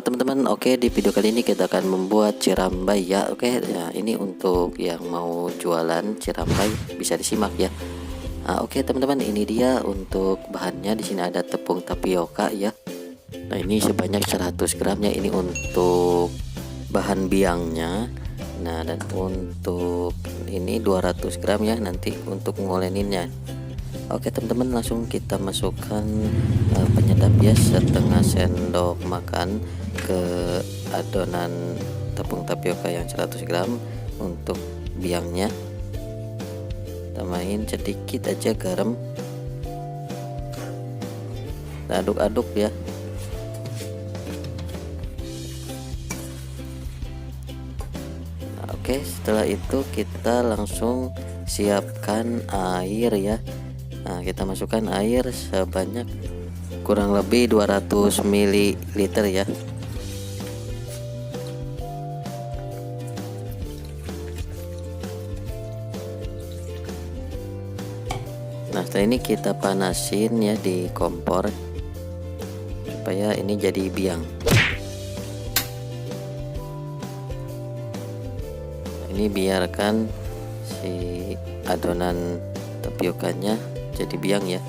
Halo teman-teman, oke di video kali ini kita akan membuat cirambai ya. Oke, ya ini untuk yang mau jualan cirambai bisa disimak ya. Nah, oke teman-teman, ini dia untuk bahannya. Di sini ada tepung tapioka ya. Nah, ini sebanyak 100 gram ya. Ini untuk bahan biangnya. Nah, dan untuk ini 200 gram ya nanti untuk ngoleninnya. Oke teman-teman, langsung kita masukkan penyedap ya, setengah sendok makan ke adonan tepung tapioka yang 100 gram untuk biangnya. Tambahin sedikit aja garam, aduk-aduk ya. Oke, setelah itu kita langsung siapkan air ya. Nah, kita masukkan air sebanyak kurang lebih 200 ml ya. Nah, setelah ini kita panasin ya di kompor supaya ini jadi biang. Ini biarkan si adonan tapiokanya jadi biang ya.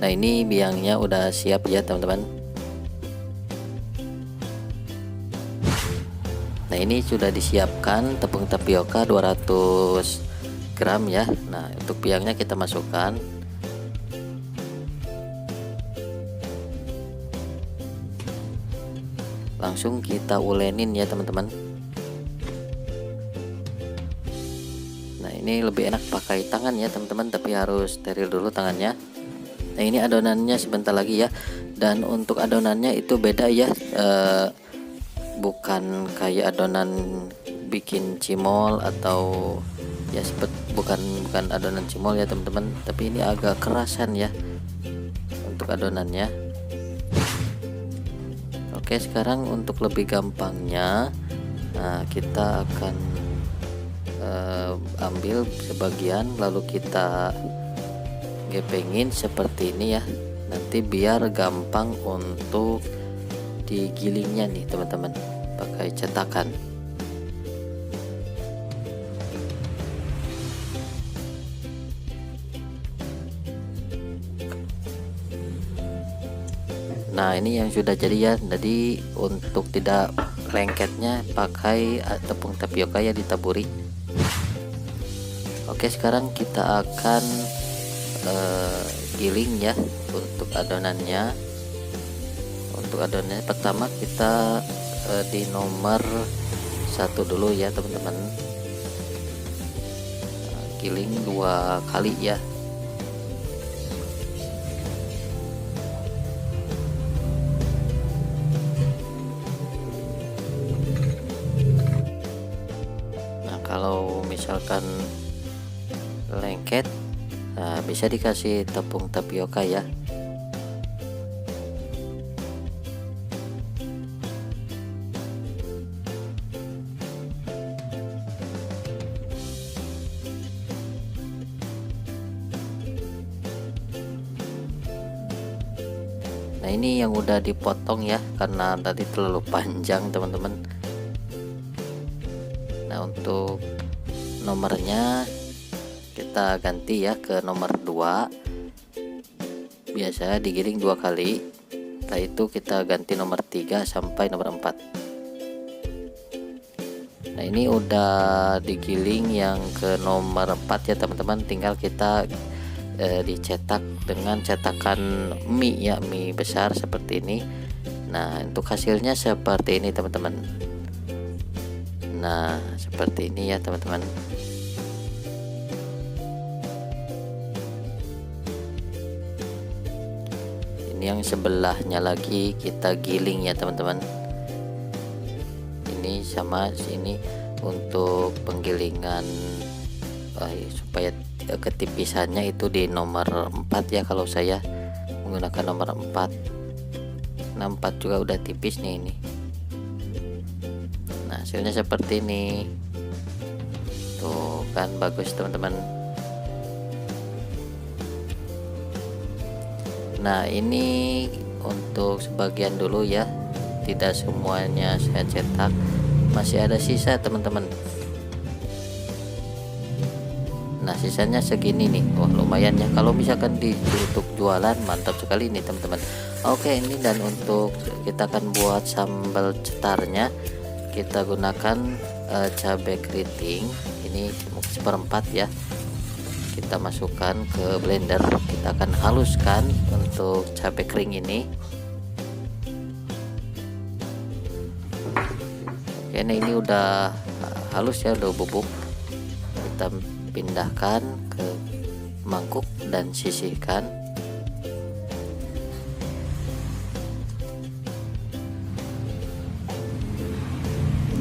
Nah, ini biangnya udah siap ya teman-teman. Nah, ini sudah disiapkan tepung tapioka 200 gram ya. Nah, untuk biangnya kita masukkan. Langsung kita ulenin ya teman-teman. Nah, ini lebih enak pakai tangan ya teman-teman, tapi harus steril dulu tangannya. Nah, ini adonannya sebentar lagi ya. Dan untuk adonannya itu beda ya, bukan kayak adonan bikin cimol atau ya bukan adonan cimol ya teman-teman, tapi ini agak kerasan ya untuk adonannya. Oke, sekarang untuk lebih gampangnya, nah kita akan ambil sebagian lalu kita gepengin seperti ini ya. Nanti biar gampang untuk digilingnya nih teman-teman, pakai cetakan. Nah, ini yang sudah jadi ya. Jadi untuk tidak lengketnya pakai tepung tapioka ya ditaburi. Oke, sekarang kita akan giling ya untuk adonannya. Untuk adonannya pertama kita di nomor 1 dulu ya teman-teman. Giling 2 kali ya. Kalau misalkan lengket, nah bisa dikasih tepung tapioka ya. Nah, ini yang udah dipotong ya, karena tadi terlalu panjang teman-teman. Nah, untuk nomornya kita ganti ya ke nomor 2. Biasa digiling 2 kali. Setelah itu kita ganti nomor 3 sampai nomor 4. Nah, ini udah digiling yang ke nomor 4 ya teman-teman. Tinggal kita dicetak dengan cetakan mie ya, mie besar seperti ini. Nah, untuk hasilnya seperti ini teman-teman. Nah, seperti ini ya teman-teman. Ini yang sebelahnya lagi kita giling ya teman-teman. Ini sama sini untuk penggilingan supaya ketipisannya itu di nomor 4 ya. Kalau saya menggunakan nomor 4. Nah, 4 juga udah tipis nih ini. Nah, hasilnya seperti ini tuh. kan bagus teman-teman. Nah ini untuk sebagian dulu ya, tidak semuanya saya cetak, masih ada sisa teman-teman. Nah sisanya segini nih. Wah lumayan ya, kalau misalkan untuk jualan mantap sekali nih teman-teman. Oke, ini dan untuk kita akan buat sambal cetarnya, kita gunakan cabai keriting ini seperempat ya. Kita masukkan ke blender, kita akan haluskan untuk cabai kering ini. Oke, nah ini udah halus ya, udah bubuk. Kita pindahkan ke mangkuk dan sisihkan.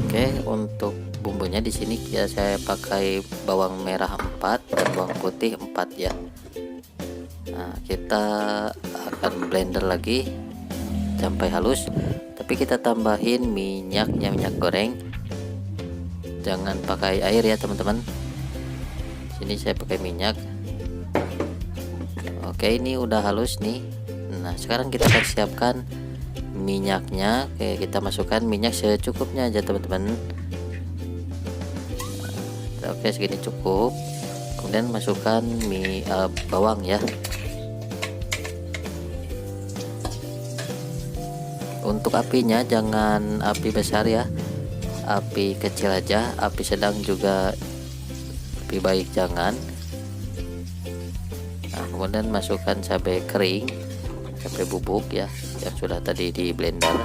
Oke, untuk bumbunya di sini ya saya pakai bawang merah 4 dan bawang putih 4 ya. Nah, kita akan blender lagi sampai halus, tapi kita tambahin minyaknya, minyak goreng. Jangan pakai air ya teman-teman. Sini saya pakai minyak. Oke, ini udah halus nih. Nah, sekarang kita akan siapkan minyaknya. Oke, kita masukkan minyak secukupnya aja teman-teman. Oke, segini cukup. Kemudian masukkan bawang ya. Untuk apinya jangan api besar ya, api kecil aja, api sedang juga lebih baik jangan. Nah, kemudian masukkan cabai kering, cabai bubuk ya, yang sudah tadi di blender.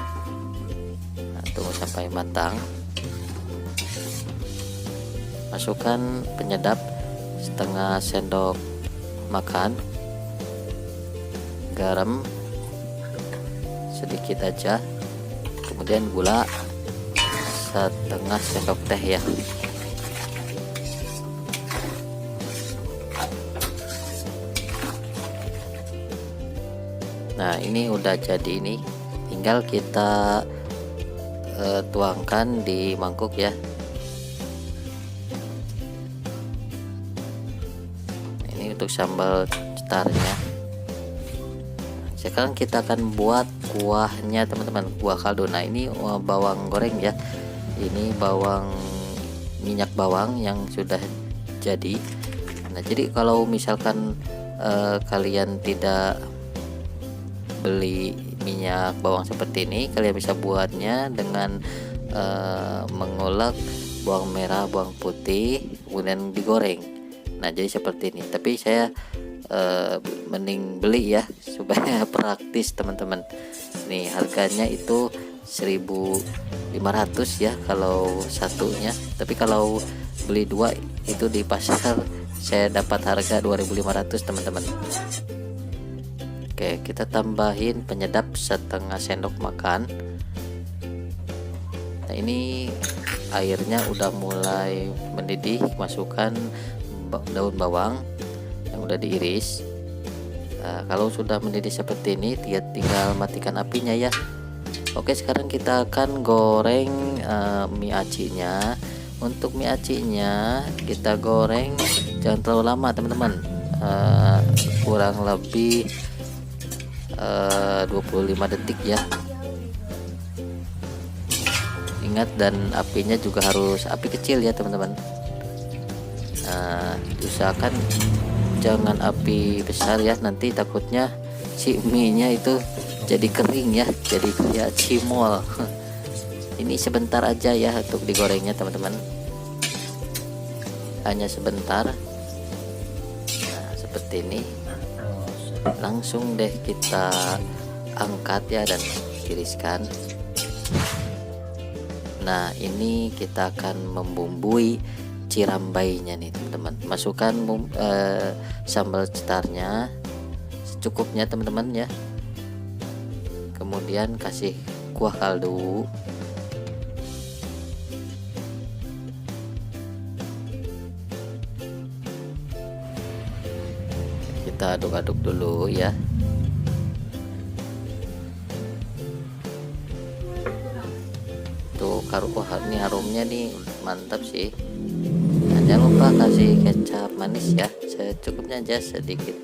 Nah, tunggu sampai matang. Masukkan penyedap setengah sendok makan, garam sedikit aja, kemudian gula setengah sendok teh ya. Nah ini udah jadi, ini tinggal kita tuangkan di mangkuk ya. Ini untuk sambal cetarnya. Sekarang kita akan buat kuahnya teman-teman, kuah kaldu. Nah ini bawang goreng ya, ini minyak bawang yang sudah jadi. Nah jadi kalau misalkan kalian tidak beli minyak bawang seperti ini, kalian bisa buatnya dengan mengulek bawang merah, bawang putih, kemudian digoreng. Nah jadi seperti ini, tapi saya mending beli ya supaya praktis teman-teman. Nih harganya itu 1.500 ya kalau satunya, tapi kalau beli dua itu di pasar saya dapat harga 2.500 teman-teman. Oke, kita tambahin penyedap setengah sendok makan. Nah ini airnya udah mulai mendidih, masukkan daun bawang yang udah diiris. Nah, kalau sudah mendidih seperti ini, tinggal matikan apinya ya. Oke, sekarang kita akan goreng mie acinya. Untuk mie acinya kita goreng jangan terlalu lama teman-teman, kurang lebih 25 detik ya. Ingat, dan apinya juga harus api kecil ya teman-teman. Usahakan jangan api besar ya, nanti takutnya si mie nya itu jadi kering ya, jadi kayak cimol. Ini sebentar aja ya untuk digorengnya teman-teman, hanya sebentar. Nah seperti ini, langsung deh kita angkat ya dan tiriskan. Nah ini kita akan membumbui cirambainya nih teman-teman. Masukkan sambal cetarnya secukupnya teman-teman ya, kemudian kasih kuah kaldu. Kita aduk-aduk dulu ya. Tuh, wah ini harumnya nih mantap sih. Nah, jangan lupa lupa kasih kecap manis ya, secukupnya aja sedikit.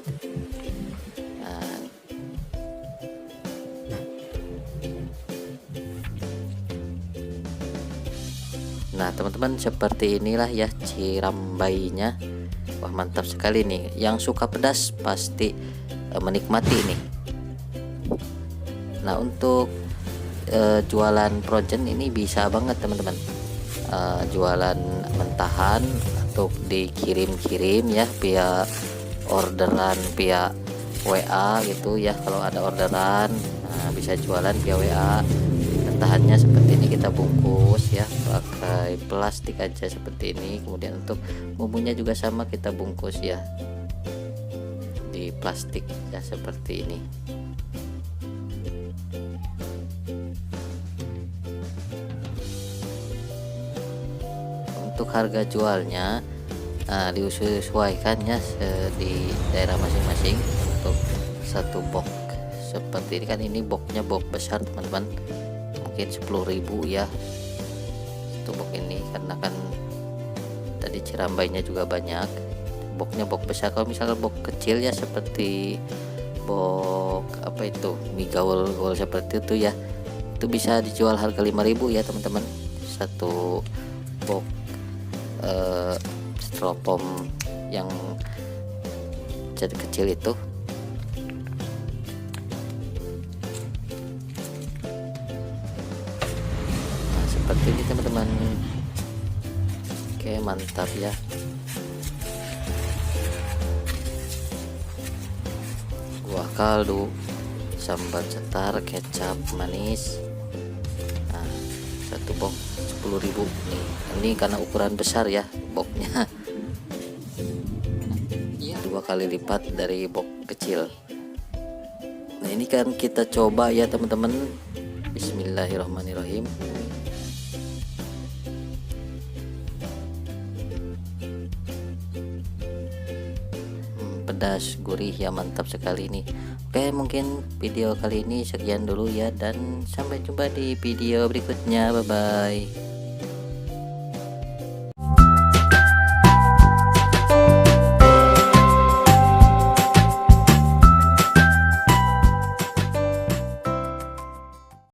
Nah teman-teman, seperti inilah ya cirambainya. Wah mantap sekali nih, yang suka pedas pasti menikmati ini. Nah untuk jualan frozen ini bisa banget teman-teman, jualan mentahan untuk dikirim-kirim ya via orderan via WA gitu ya. Kalau ada orderan bisa jualan via WA. Mentahannya seperti ini, kita bungkus ya pakai plastik aja seperti ini. Kemudian untuk bumbunya juga sama, kita bungkus ya di plastik ya seperti ini. Untuk harga jualnya disesuaikan ya di daerah masing-masing. Untuk satu box seperti ini kan, ini boxnya box besar teman-teman, mungkin 10.000 ya satu box ini, karena kan tadi cirambainya juga banyak. Boxnya box besar. Kalau misalnya box kecil ya seperti box apa itu mie gaul seperti itu ya, itu bisa dijual harga 5.000 ya teman-teman, satu box styrofoam yang jadi kecil itu. Nah seperti ini teman-teman. Oke mantap ya. Kuah kaldu, sambal cetar, kecap manis. Nah satu box 10.000 nih. Ini karena ukuran besar ya boxnya, 2 kali lipat dari box kecil. Nah ini kan kita coba ya teman-teman. Bismillahirrahmanirrahim. Pedas gurih ya, mantap sekali nih. Oke mungkin video kali ini sekian dulu ya, dan sampai jumpa di video berikutnya. Bye bye.